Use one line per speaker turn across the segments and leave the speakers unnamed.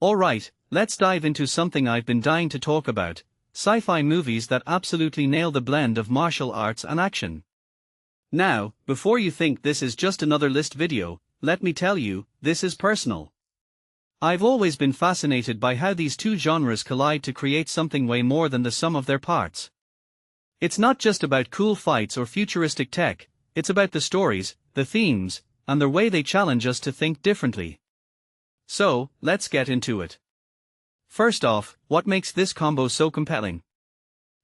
Alright, let's dive into something I've been dying to talk about: sci-fi movies that absolutely nail the blend of martial arts and action. Now, before you think this is just another list video, let me tell you, this is personal. I've always been fascinated by how these two genres collide to create something way more than the sum of their parts. It's not just about cool fights or futuristic tech, it's about the stories, the themes, and the way they challenge us to think differently. So, let's get into it. First off, what makes this combo so compelling?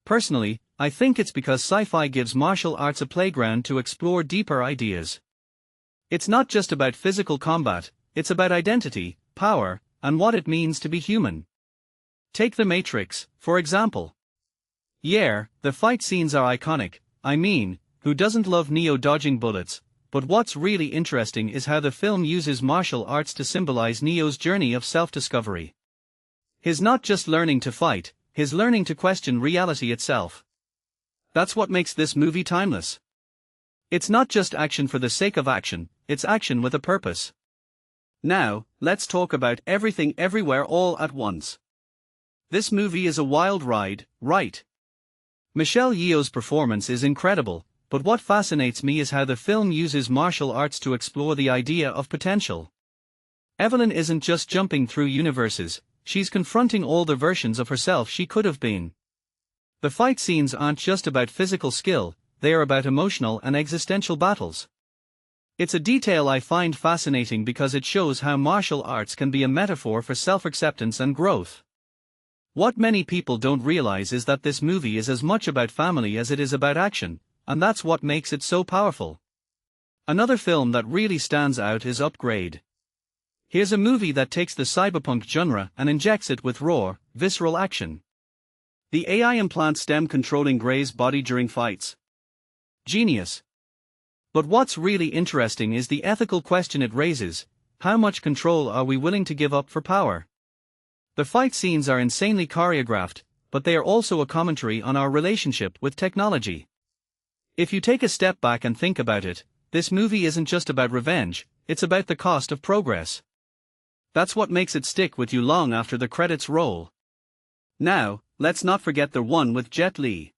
Personally, I think it's because sci-fi gives martial arts a playground to explore deeper ideas. It's not just about physical combat, it's about identity, power, and what it means to be human. Take The Matrix, for example. Yeah, the fight scenes are iconic. I mean, who doesn't love Neo dodging bullets? But what's really interesting is how the film uses martial arts to symbolize Neo's journey of self-discovery. He's not just learning to fight, he's learning to question reality itself. That's what makes this movie timeless. It's not just action for the sake of action, it's action with a purpose. Now, let's talk about Everything Everywhere All at Once. This movie is a wild ride, right? Michelle Yeoh's performance is incredible, but what fascinates me is how the film uses martial arts to explore the idea of potential. Evelyn isn't just jumping through universes, she's confronting all the versions of herself she could have been. The fight scenes aren't just about physical skill, they are about emotional and existential battles. It's a detail I find fascinating because it shows how martial arts can be a metaphor for self-acceptance and growth. What many people don't realize is that this movie is as much about family as it is about action, and that's what makes it so powerful. Another film that really stands out is Upgrade. Here's a movie that takes the cyberpunk genre and injects it with raw, visceral action. The AI implants STEM controlling Gray's body during fights. Genius. But what's really interesting is the ethical question it raises: how much control are we willing to give up for power? The fight scenes are insanely choreographed, but they are also a commentary on our relationship with technology. If you take a step back and think about it, this movie isn't just about revenge, it's about the cost of progress. That's what makes it stick with you long after the credits roll. Now, let's not forget the one with Jet Li.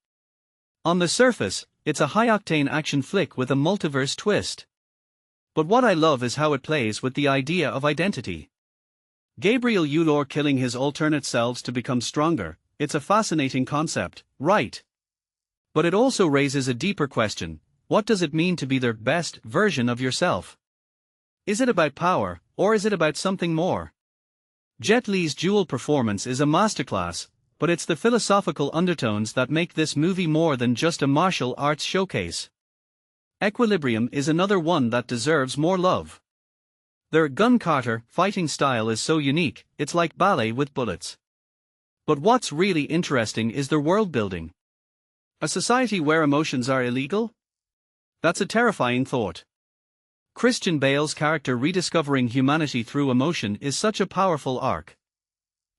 On the surface, it's a high-octane action flick with a multiverse twist. But what I love is how it plays with the idea of identity. Gabriel Yulor killing his alternate selves to become stronger, it's a fascinating concept, right? But it also raises a deeper question: what does it mean to be the best version of yourself? Is it about power, or is it about something more? Jet Li's dual performance is a masterclass, but it's the philosophical undertones that make this movie more than just a martial arts showcase. Equilibrium is another one that deserves more love. Their gun-kata fighting style is so unique, it's like ballet with bullets. But what's really interesting is their world-building. A society where emotions are illegal? That's a terrifying thought. Christian Bale's character rediscovering humanity through emotion is such a powerful arc.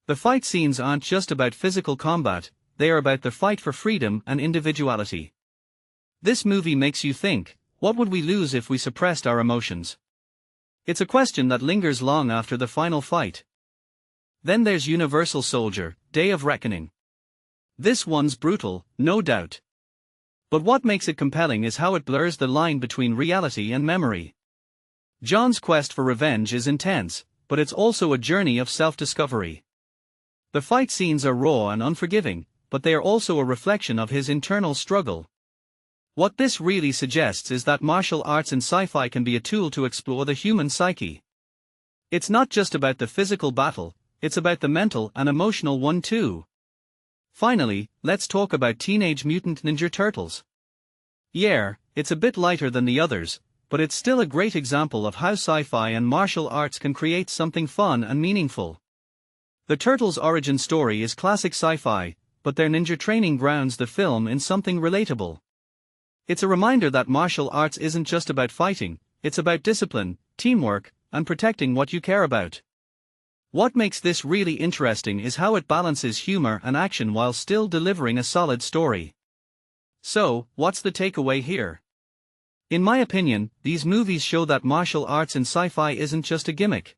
The fight scenes aren't just about physical combat, they are about the fight for freedom and individuality. This movie makes you think, what would we lose if we suppressed our emotions? It's a question that lingers long after the final fight. Then there's Universal Soldier: Day of Reckoning. This one's brutal, no doubt. But what makes it compelling is how it blurs the line between reality and memory. John's quest for revenge is intense, but it's also a journey of self-discovery. The fight scenes are raw and unforgiving, but they are also a reflection of his internal struggle. What this really suggests is that martial arts and sci-fi can be a tool to explore the human psyche. It's not just about the physical battle, it's about the mental and emotional one too. Finally, let's talk about Teenage Mutant Ninja Turtles. Yeah, it's a bit lighter than the others, but it's still a great example of how sci-fi and martial arts can create something fun and meaningful. The Turtles' origin story is classic sci-fi, but their ninja training grounds the film in something relatable. It's a reminder that martial arts isn't just about fighting, it's about discipline, teamwork, and protecting what you care about. What makes this really interesting is how it balances humor and action while still delivering a solid story. So, what's the takeaway here? In my opinion, these movies show that martial arts in sci-fi isn't just a gimmick.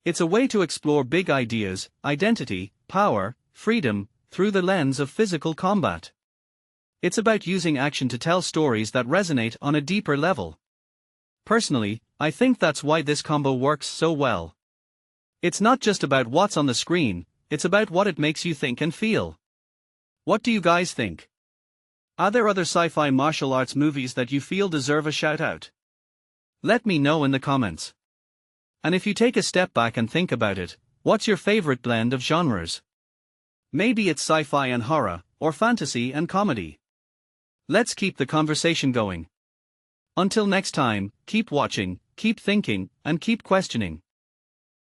It's a way to explore big ideas, identity, power, freedom, through the lens of physical combat. It's about using action to tell stories that resonate on a deeper level. Personally, I think that's why this combo works so well. It's not just about what's on the screen, it's about what it makes you think and feel. What do you guys think? Are there other sci-fi martial arts movies that you feel deserve a shout out? Let me know in the comments. And if you take a step back and think about it, what's your favorite blend of genres? Maybe it's sci-fi and horror, or fantasy and comedy. Let's keep the conversation going. Until next time, keep watching, keep thinking, and keep questioning.